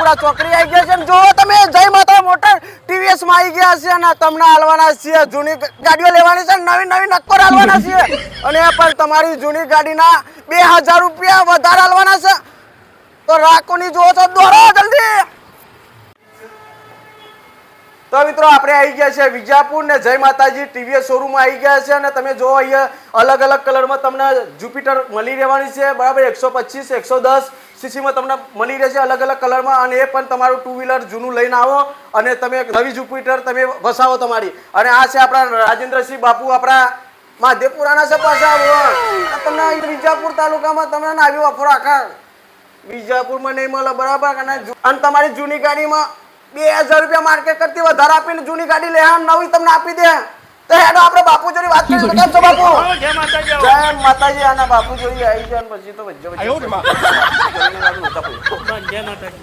આનંદપુરા ચોકડી આવી ગયા છે. જો તમે જય માતા મોટર ટીવીએસ માં આવી ગયા છે અને તમને હાલવાના છે. જૂની ગાડીઓ લેવાની છે, નવી નવી નક્કોર હાલવાના છે અને પણ તમારી જૂની ગાડીના 2000 રૂપિયા વધારે હાલવાના છે. તો રાખોની જો છો દોડો જલ્દી. તો મિત્રો આપણે આવી ગયા છે વિજાપુર ને જય માતાજી ટીવીએસ શોરૂમ આવી ગયા છે અને તમે જો અહીંયા અલગ અલગ કલરમાં તમને જુપિટર મળી રહેવાની છે બરાબર. 125 110 સીસીમાં તમને મળી રહેશે અલગ અલગ કલરમાં અને એ પણ તમારું ટુ વ્હીલર જૂનું લઈને આવો અને તમે નવી જુપિટર તમે વસાવો તમારી. અને આ છે આપણા રાજેન્દ્રસિંહ બાપુ, આપણા માધેપુરાના છે પાછા. તમને વિજાપુર તાલુકામાં તમને આવી ઓફર આખા વિજાપુરમાં નહીં મળે બરાબર. અને તમારી જૂની ગાડીમાં 2000 રૂપિયા માર્કેટ કરતી વધારે આપીને જૂની ગાડી લે નવી તમને આપી દે. તો હેડો આપણે બાપુ જોડી વાત કરીએ. કેમ છો બાપુ? જય માતાજી. આના બાપુ જોડી આવી જાય પછી તો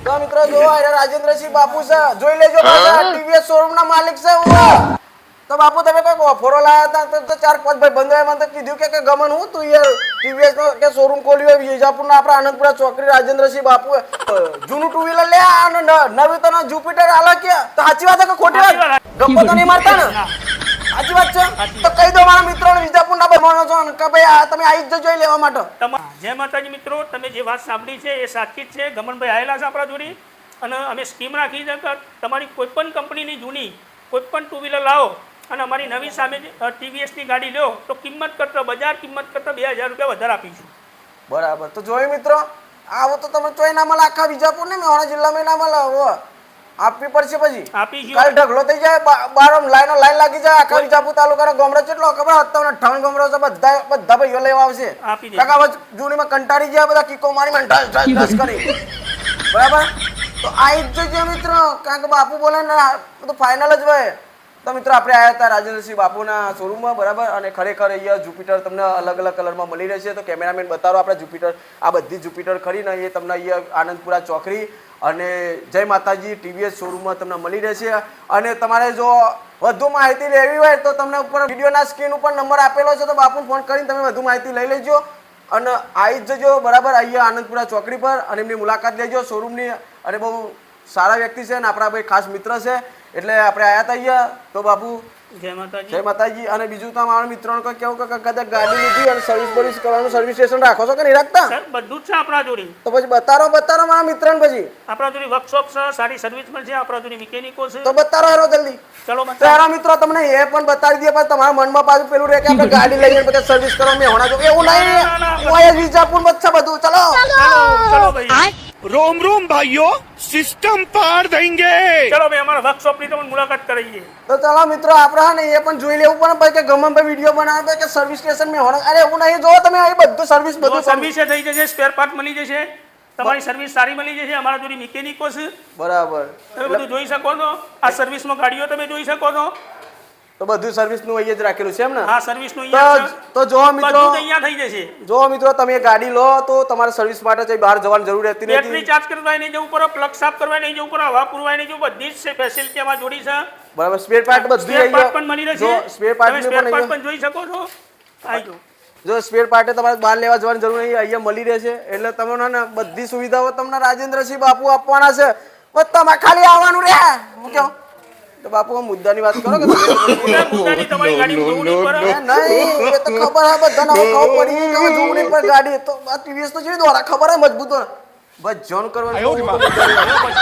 તો મિત્રો જો રાજેન્દ્રસિંહ બાપુ છે, જોઈ લેજો. ટીવીએસ શોરૂમ ના માલિક છે. તો બાપુ તમે કોઈ ઓફરો લાયા હતા તો 4-5 ભાઈ બંધોએ મને કીધું કે ગમન હું તું યાર ટીવીએસ નો કે શોરૂમ ખોલ્યો વિજાપુર ના આપણા આનંદપુરા ચોકડી રાજેન્દ્રસિંહ બાપુ જૂનું ટુ વ્હીલર લે અને નવી તો જુપિટર આલે કે તો સાચી વાત છે કે ખોટી વાત? ગપ્પો તો નહીં મારતા ને? સાચી વાત છે. તો કહી દો મારા મિત્રો વિજાપુર ના બહેનો છો કે ભાઈ તમે આવી જ જોઈ લેવા માટે. જય માતાજી મિત્રો, તમે જે વાત સાંભળી છે એ સાચી જ છે. ગમનભાઈ આવેલા છે આપણા જોડી અને અમે સ્કીમ રાખી છે કે તમારી કોઈ પણ કંપનીની જૂની કોઈ પણ ટુ વ્હીલર લાવો અને અમારી નવી સામે ટીવીએસની ગાડી લો તો કિંમત કરતાં બજાર કિંમત કરતાં 2000 રૂપિયા વધારે આપીશું. બરાબર. તો જોયું મિત્રો, આવો તો તમે ચોઈ ના મળે આખા વિજાપુર ને મેવાડા જિલ્લામાં ના મળે. આપવી પડશે પછી આપીશું. કાલ ઢગલો થઈ જાય, બાર લાઈન લાગી જાય. આખા વિજાપુર તાલુકાનો ગોમડો કેટલો ખબર? 58 ગોમડો છે. બધા ભાઈઓ લેવા આવશે. કાકા જૂનીમાં કંટાળી ગયા બધા કિકો મારી ઢસ કરી બરાબર. તો આવી જ જજો મિત્રો, કારણ કે બાપુ બોલે ને બધું ફાઇનલ જ હોય. તો મિત્રો આપણે આવ્યા હતા રાજેન્દ્રસિંહ બાપુના શોરૂમમાં બરાબર. અને ખરેખર અહીંયા જુપિટર તમને અલગ અલગ કલરમાં મળી રહેશે. તો કેમેરામેન બતાવો આપણે જુપિટર, આ બધી જુપિટર ખરીને એ તમને અહીંયા આનંદપુરા ચોકડી અને જય માતાજી ટીવીએસ શોરૂમમાં તમને મળી રહેશે. અને તમારે જો વધુ માહિતી લેવી હોય તો તમને ઉપર વિડીયોના સ્ક્રીન ઉપર નંબર આપેલો છે, તો બાપુને ફોન કરીને તમે વધુ માહિતી લઈ લેજો અને આવી જ જજો બરાબર અહીંયા આનંદપુરા ચોકડી પર અને એમની મુલાકાત લેજો શોરૂમની. અને બહુ સારા વ્યક્તિ છે અને આપણા ભાઈ ખાસ મિત્ર છે એટલે આપણે આવ્યા હતા અહીંયા. તો બાપુ જય માતાજી. અને બીજું તો અમારા મિત્રોને કોઈ કેવું કે કદાચ ગાડી લીધી અને સર્વિસ કરવાનું સર્વિસ સ્ટેશન રાખો છો કે નહીં રાખતા? સર બધું જ છે આપણા જોડે. તો પછી બતારો મારા મિત્રોને. પછી આપણા જોડે વર્કશોપ છે, સારી સર્વિસ પણ છે, આપણા જોડે મિકેનિકો છે. તો બતારો હેરો જલ્દી. ચલો તારા મિત્રો તમને એ પણ બતાવી દે પણ તમારા મનમાં પાછું પેલું રહે કે આપણે ગાડી લઈને પછી સર્વિસ કરવા મેં હોણા જો એવું નહીં. ઓય વિજાપુર મત છે બધું. ચલો ચલો ભાઈ. रोम रोम भाइयों, सिस्टम पार देंगे. ચલો ભાઈ અમારા વર્કશોપ ની તમને મુલાકાત કરાવીએ. તો ચાલો મિત્રો આપણે હા ને એ પણ જોઈ લેવું પણ ભાઈ કે ગમે ભાઈ વિડીયો બનાવે કે સર્વિસ સ્ટેશન મેં હોણા. અરે એવું નહીં, જો તમે અહીં બધું સર્વિસ સર્વિસ થઈ જશે, સ્પેર પાર્ટ મળી જશે, તમારી સર્વિસ સારી મળી જશે. અમારા જોડે મિકેનિકો છે બરાબર. તમે બધું જોઈ શકો છો. આ સર્વિસમાં ગાડીઓ તમે જોઈ શકો છો. તો બધું સર્વિસ નું અહીંયા જ રાખેલું છે એમ ને? હા, સર્વિસ નું અહીંયા તો જો મિત્રો બધું અહીંયા થઈ જશે. જો મિત્રો તમે ગાડી લો તો તમારે સર્વિસ માટે બહાર જવાની જરૂર રહેતી નથી. બેટરી ચાર્જ કરવા નહીં જવું પડે, પ્લગ સાફ કરવા નહીં જવું પડે, હવા પૂરવા નહીં જવું, બધી જ ફેસિલિટી આમાં જોડી છે બરાબર. સ્પેર પાર્ટ બધું સ્પેર પાર્ટ પણ મળી રહેશે. સ્પેર પાર્ટ પણ જોઈ શકો છો. આજો જો સ્પેર પાર્ટ તમારે બહાર લેવા જવાની જરૂર નહીં, અહીંયા મળી રહેશે. એટલે તમને બધી સુવિધાઓ તમને રાજેન્દ્રસિંહ બાપુ આપવાના છે. બસ તમારે ખાલી આવવાનું રહે. હું કેવું તો બાપુ મુદ્દાની વાત કરો કે મુદ્દાની તમારી ગાડી જોવું નહીં પડે. નહીં એ તો ખબર હે બધાને ખબર પડી કે જોવું નહીં પડે ગાડી તો આ ટીવીએસ તો જેવી દ્વારા ખબર હે મજબૂત બસ જોન કરવાનું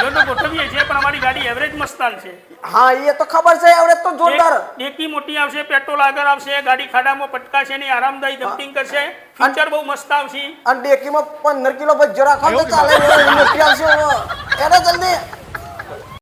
બધું ગોઠવીએ છીએ પણ અમારી ગાડી એવરેજ મસ્તાન છે. હા એ તો ખબર છે. એવરેજ તો જોરદાર. ડેકી મોટી આવશે, પેટ્રોલ આગળ આવશે, ગાડી ખાડામાં પટકાશે નહીં, આરામદાયી જમ્પિંગ કરશે, ફીચર બહુ મસ્ત આવશે. અને ડેકીમાં 15 કિલો ભજ્જો રાખો તો ચાલે. મોટી આવશે એને જલ્દી